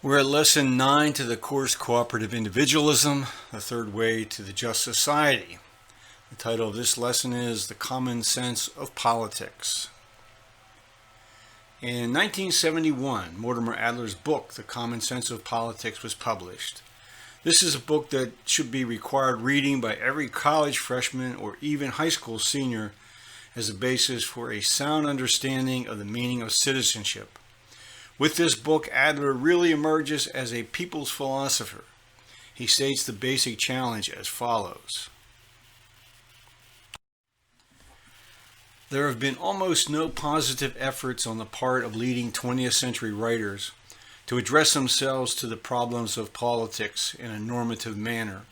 We're at lesson 9 to the course Cooperative Individualism, the third way to the just society. The title of this lesson is The Common Sense of Politics. In 1971, Mortimer Adler's book, The Common Sense of Politics, was published. This is a book that should be required reading by every college freshman or even high school senior as a basis for a sound understanding of the meaning of citizenship. With this book, Adler really emerges as a people's philosopher. He states the basic challenge as follows. There have been almost no positive efforts on the part of leading 20th century writers to address themselves to the problems of politics in a normative manner.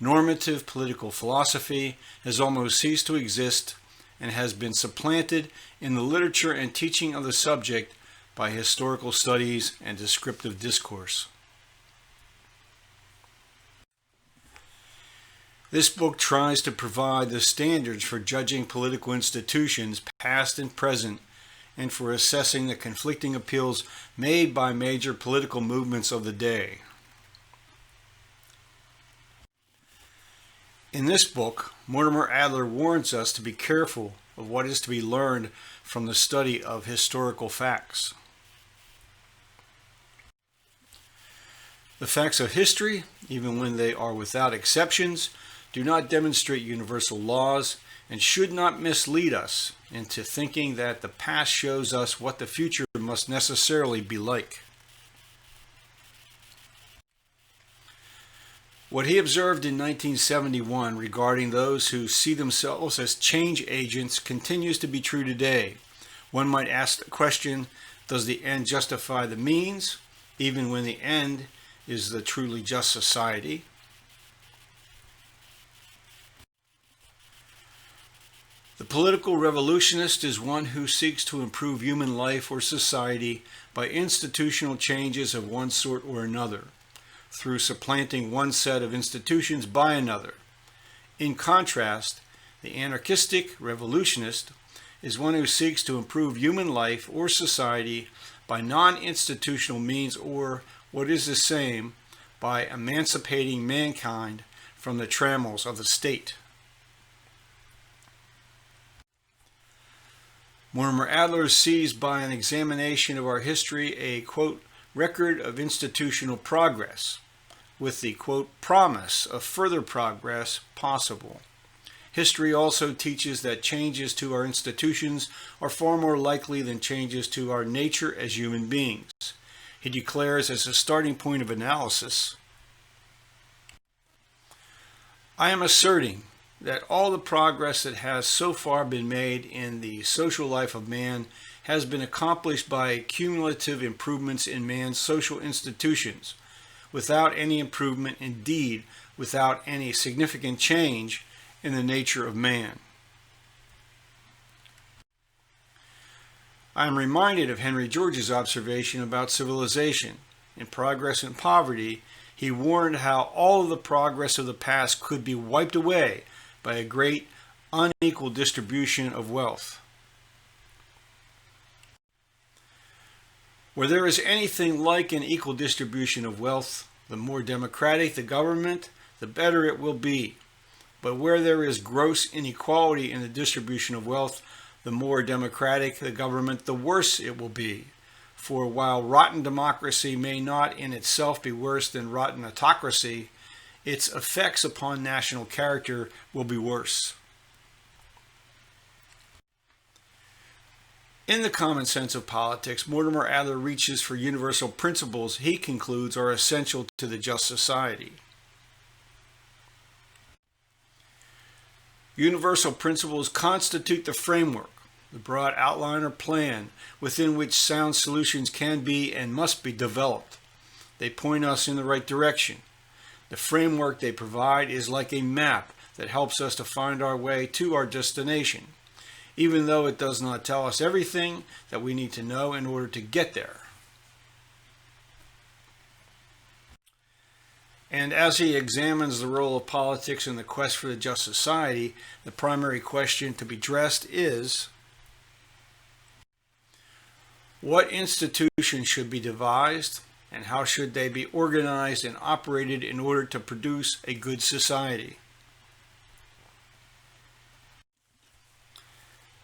Normative political philosophy has almost ceased to exist and has been supplanted in the literature and teaching of the subject by historical studies and descriptive discourse. This book tries to provide the standards for judging political institutions, past and present, and for assessing the conflicting appeals made by major political movements of the day. In this book, Mortimer Adler warns us to be careful of what is to be learned from the study of historical facts. The facts of history, even when they are without exceptions, do not demonstrate universal laws and should not mislead us into thinking that the past shows us what the future must necessarily be like. What he observed in 1971 regarding those who see themselves as change agents continues to be true today. One might ask the question, does the end justify the means, even when the end is the truly just society? The political revolutionist is one who seeks to improve human life or society by institutional changes of one sort or another, through supplanting one set of institutions by another. In contrast, the anarchistic revolutionist is one who seeks to improve human life or society by non-institutional means, or what is the same, by emancipating mankind from the trammels of the state. Mortimer Adler sees by an examination of our history a, quote, record of institutional progress, with the, quote, promise of further progress possible. History also teaches that changes to our institutions are far more likely than changes to our nature as human beings. He declares as a starting point of analysis, I am asserting that all the progress that has so far been made in the social life of man has been accomplished by cumulative improvements in man's social institutions, without any improvement, indeed without any significant change in the nature of man. I am reminded of Henry George's observation about civilization. In Progress and Poverty, he warned how all of the progress of the past could be wiped away by a great unequal distribution of wealth. Where there is anything like an equal distribution of wealth, the more democratic the government, the better it will be. But where there is gross inequality in the distribution of wealth, the more democratic the government, the worse it will be. For while rotten democracy may not in itself be worse than rotten autocracy, its effects upon national character will be worse. In The Common Sense of Politics, Mortimer Adler reaches for universal principles he concludes are essential to the just society. Universal principles constitute the framework, the broad outline or plan within which sound solutions can be and must be developed. They point us in the right direction. The framework they provide is like a map that helps us to find our way to our destination, even though it does not tell us everything that we need to know in order to get there. And as he examines the role of politics in the quest for the just society, the primary question to be addressed is, what institutions should be devised and how should they be organized and operated in order to produce a good society.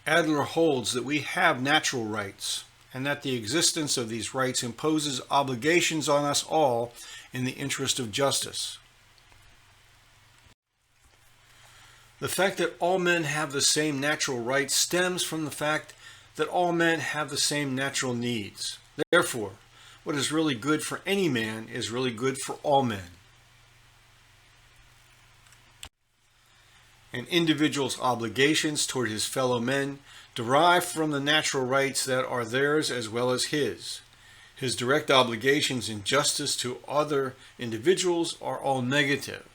Adler holds that we have natural rights, and that the existence of these rights imposes obligations on us all in the interest of justice. The fact that all men have the same natural rights stems from the fact that all men have the same natural needs. Therefore, what is really good for any man is really good for all men. An individual's obligations toward his fellow men derive from the natural rights that are theirs as well as his. His direct obligations in justice to other individuals are all negative.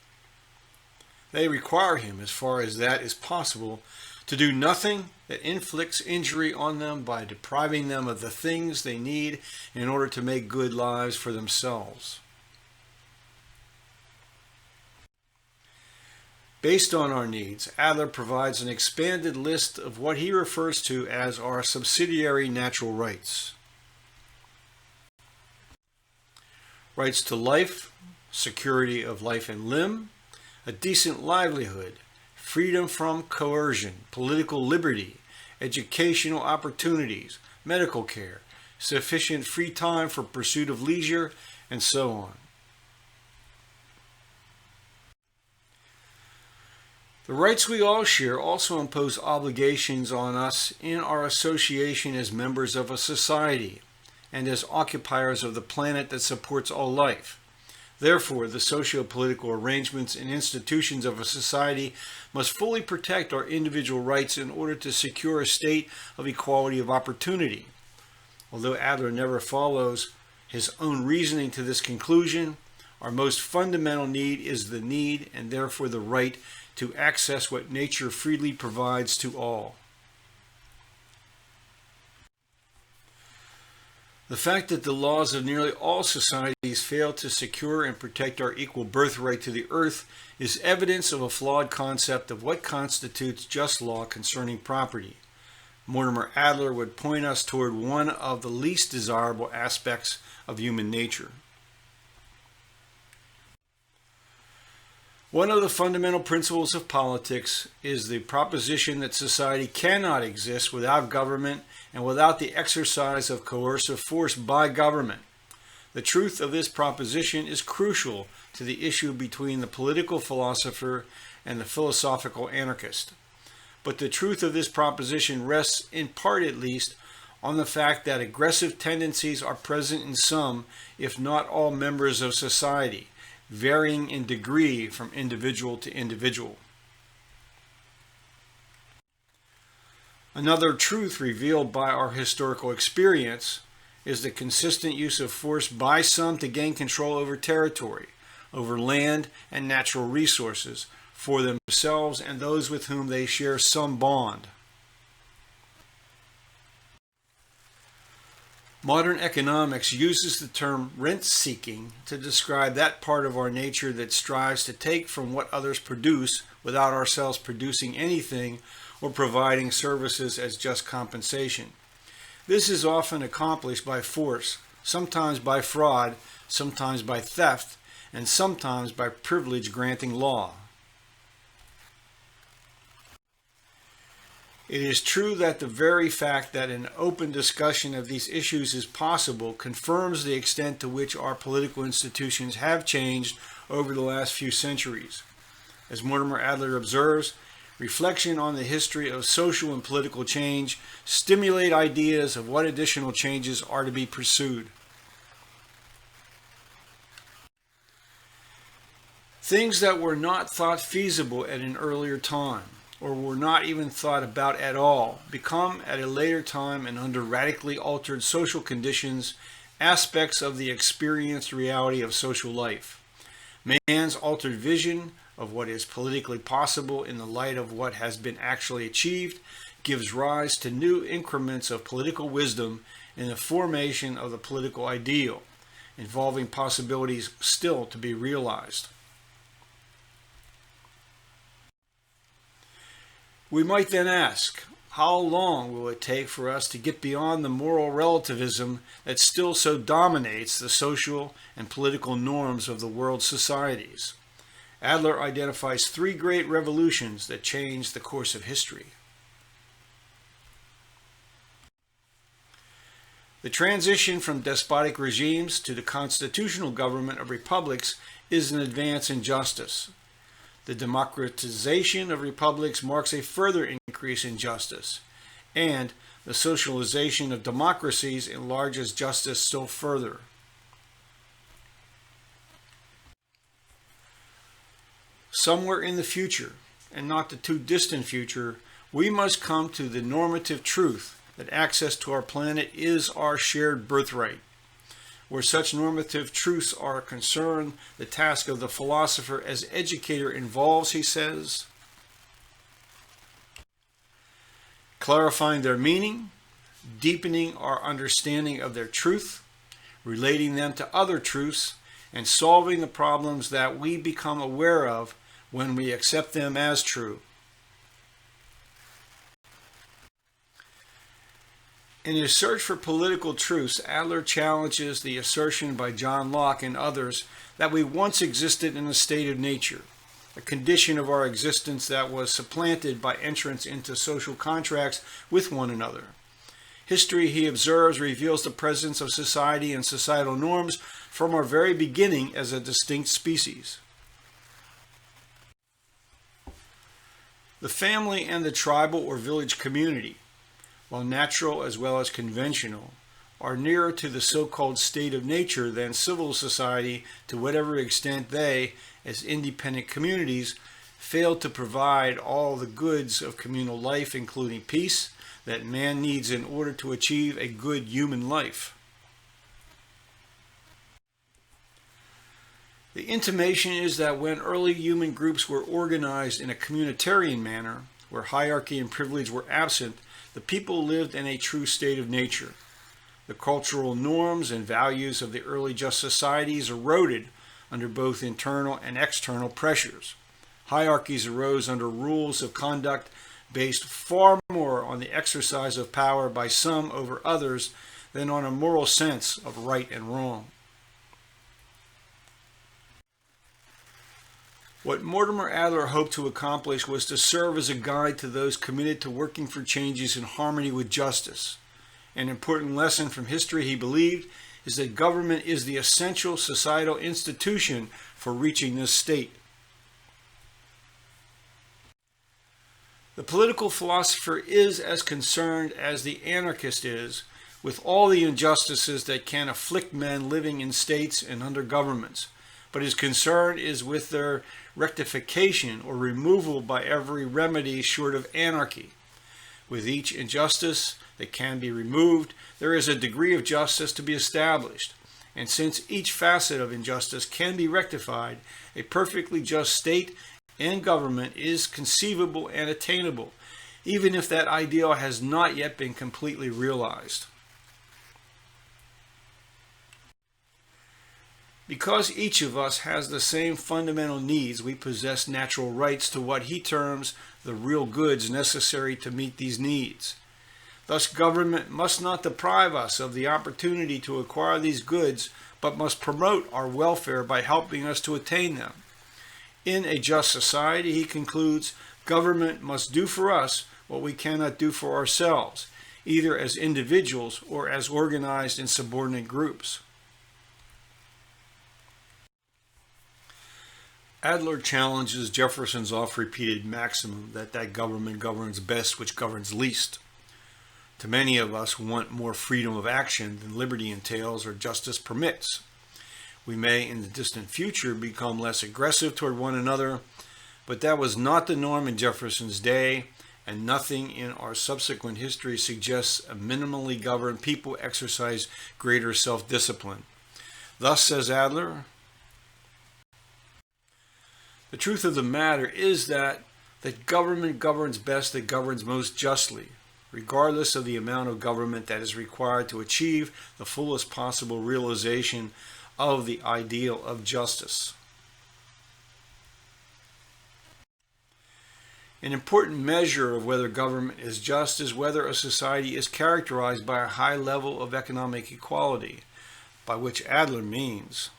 They require him, as far as that is possible, to do nothing that inflicts injury on them by depriving them of the things they need in order to make good lives for themselves. Based on our needs, Adler provides an expanded list of what he refers to as our subsidiary natural rights. Rights to life, security of life and limb, a decent livelihood, freedom from coercion, political liberty, educational opportunities, medical care, sufficient free time for pursuit of leisure, and so on. The rights we all share also impose obligations on us in our association as members of a society and as occupiers of the planet that supports all life. Therefore, the socio-political arrangements and institutions of a society must fully protect our individual rights in order to secure a state of equality of opportunity. Although Adler never follows his own reasoning to this conclusion, our most fundamental need is the need, and therefore the right, to access what nature freely provides to all. The fact that the laws of nearly all societies fail to secure and protect our equal birthright to the earth is evidence of a flawed concept of what constitutes just law concerning property. Mortimer Adler would point us toward one of the least desirable aspects of human nature. One of the fundamental principles of politics is the proposition that society cannot exist without government and without the exercise of coercive force by government. The truth of this proposition is crucial to the issue between the political philosopher and the philosophical anarchist. But the truth of this proposition rests, in part at least, on the fact that aggressive tendencies are present in some, if not all, members of society, varying in degree from individual to individual. Another truth revealed by our historical experience is the consistent use of force by some to gain control over territory, over land and natural resources, for themselves and those with whom they share some bond. Modern economics uses the term rent-seeking to describe that part of our nature that strives to take from what others produce without ourselves producing anything or providing services as just compensation. This is often accomplished by force, sometimes by fraud, sometimes by theft, and sometimes by privilege granting law. It is true that the very fact that an open discussion of these issues is possible confirms the extent to which our political institutions have changed over the last few centuries. As Mortimer Adler observes, reflection on the history of social and political change stimulate ideas of what additional changes are to be pursued. Things that were not thought feasible at an earlier time, or were not even thought about at all, become at a later time and under radically altered social conditions aspects of the experienced reality of social life. Man's altered vision of what is politically possible in the light of what has been actually achieved gives rise to new increments of political wisdom in the formation of the political ideal, involving possibilities still to be realized. We might then ask, How long will it take for us to get beyond the moral relativism that still so dominates the social and political norms of the world's societies? Adler identifies three great revolutions that changed the course of history. The transition from despotic regimes to the constitutional government of republics is an advance in justice. The democratization of republics marks a further increase in justice, and the socialization of democracies enlarges justice still further. Somewhere in the future, and not the too distant future, we must come to the normative truth that access to our planet is our shared birthright. Where such normative truths are concerned, the task of the philosopher as educator involves, he says, clarifying their meaning, deepening our understanding of their truth, relating them to other truths, and solving the problems that we become aware of when we accept them as true. In his search for political truths, Adler challenges the assertion by John Locke and others that we once existed in a state of nature, a condition of our existence that was supplanted by entrance into social contracts with one another. History, he observes, reveals the presence of society and societal norms from our very beginning as a distinct species. The family and the tribal or village community, while natural as well as conventional, are nearer to the so-called state of nature than civil society to whatever extent they, as independent communities, fail to provide all the goods of communal life, including peace, that man needs in order to achieve a good human life. The intimation is that when early human groups were organized in a communitarian manner, where hierarchy and privilege were absent, the people lived in a true state of nature. The cultural norms and values of the early just societies eroded under both internal and external pressures. Hierarchies arose under rules of conduct based far more on the exercise of power by some over others than on a moral sense of right and wrong. What Mortimer Adler hoped to accomplish was to serve as a guide to those committed to working for changes in harmony with justice. An important lesson from history, he believed, is that government is the essential societal institution for reaching this state. The political philosopher is as concerned as the anarchist is with all the injustices that can afflict men living in states and under governments, but his concern is with their rectification or removal by every remedy short of anarchy. With each injustice that can be removed, there is a degree of justice to be established. And since each facet of injustice can be rectified, a perfectly just state and government is conceivable and attainable, even if that ideal has not yet been completely realized. Because each of us has the same fundamental needs, we possess natural rights to what he terms the real goods necessary to meet these needs. Thus, government must not deprive us of the opportunity to acquire these goods, but must promote our welfare by helping us to attain them. In a just society, he concludes, government must do for us what we cannot do for ourselves, either as individuals or as organized in subordinate groups. Adler challenges Jefferson's oft-repeated maxim that government governs best which governs least. To many of us who want more freedom of action than liberty entails or justice permits. We may, in the distant future, become less aggressive toward one another, but that was not the norm in Jefferson's day, and nothing in our subsequent history suggests a minimally governed people exercise greater self-discipline. Thus, says Adler, the truth of the matter is that government governs best that governs most justly, regardless of the amount of government that is required to achieve the fullest possible realization of the ideal of justice. An important measure of whether government is just is whether a society is characterized by a high level of economic equality, by which Adler means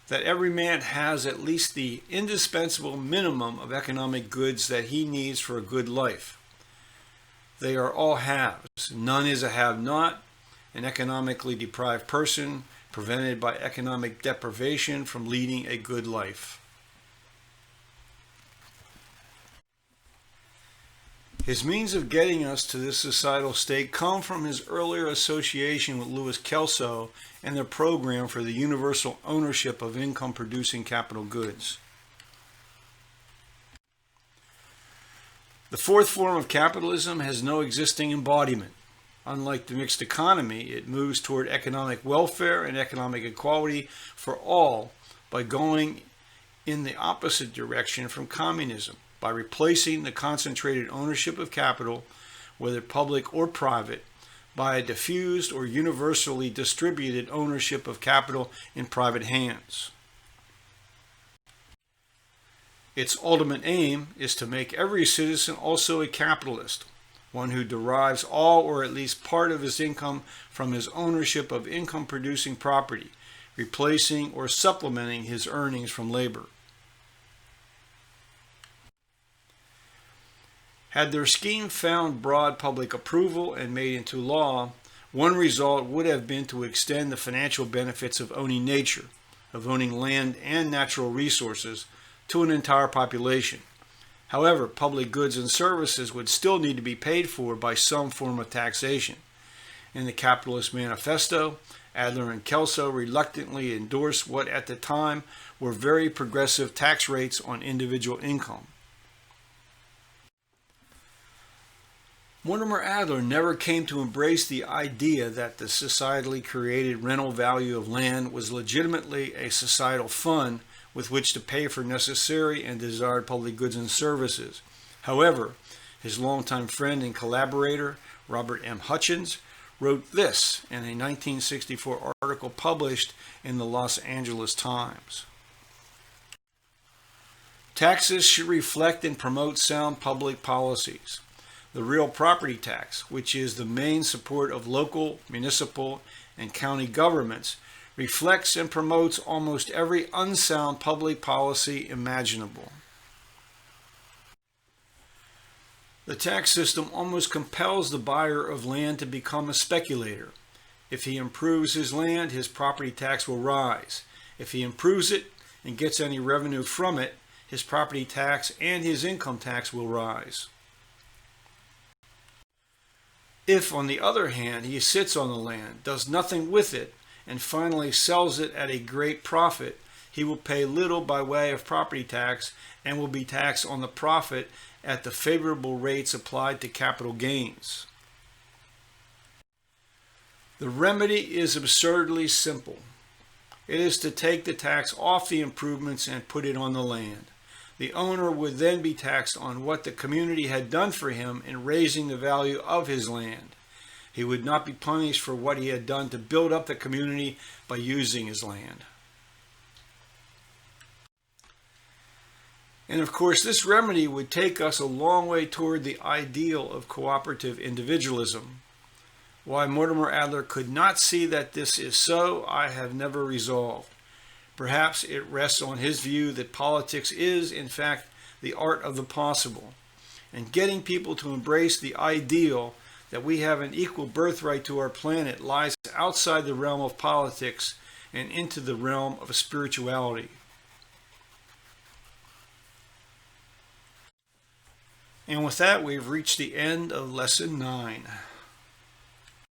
that every man has at least the indispensable minimum of economic goods that he needs for a good life. They are all haves. None is a have-not. An economically deprived person prevented by economic deprivation from leading a good life. His means of getting us to this societal state come from his earlier association with Louis Kelso and their program for the universal ownership of income-producing capital goods. The fourth form of capitalism has no existing embodiment. Unlike the mixed economy, it moves toward economic welfare and economic equality for all by going in the opposite direction from communism, by replacing the concentrated ownership of capital, whether public or private, by a diffused or universally distributed ownership of capital in private hands. Its ultimate aim is to make every citizen also a capitalist, one who derives all or at least part of his income from his ownership of income-producing property, replacing or supplementing his earnings from labor. Had their scheme found broad public approval and made into law, one result would have been to extend the financial benefits of owning nature, of owning land and natural resources, to an entire population. However, public goods and services would still need to be paid for by some form of taxation. In the Capitalist Manifesto, Adler and Kelso reluctantly endorsed what at the time were very progressive tax rates on individual income. Mortimer Adler never came to embrace the idea that the societally created rental value of land was legitimately a societal fund with which to pay for necessary and desired public goods and services. However, his longtime friend and collaborator, Robert M. Hutchins, wrote this in a 1964 article published in the Los Angeles Times. Taxes should reflect and promote sound public policies. The real property tax, which is the main support of local, municipal, and county governments, reflects and promotes almost every unsound public policy imaginable. The tax system almost compels the buyer of land to become a speculator. If he improves his land, his property tax will rise. If he improves it and gets any revenue from it, his property tax and his income tax will rise. If, on the other hand, he sits on the land, does nothing with it, and finally sells it at a great profit, he will pay little by way of property tax and will be taxed on the profit at the favorable rates applied to capital gains. The remedy is absurdly simple. It is to take the tax off the improvements and put it on the land. The owner would then be taxed on what the community had done for him in raising the value of his land. He would not be punished for what he had done to build up the community by using his land. And of course, this remedy would take us a long way toward the ideal of cooperative individualism. Why Mortimer Adler could not see that this is so, I have never resolved. Perhaps it rests on his view that politics is, in fact, the art of the possible, and getting people to embrace the ideal that we have an equal birthright to our planet lies outside the realm of politics and into the realm of spirituality. And with that, we've reached the end of Lesson 9.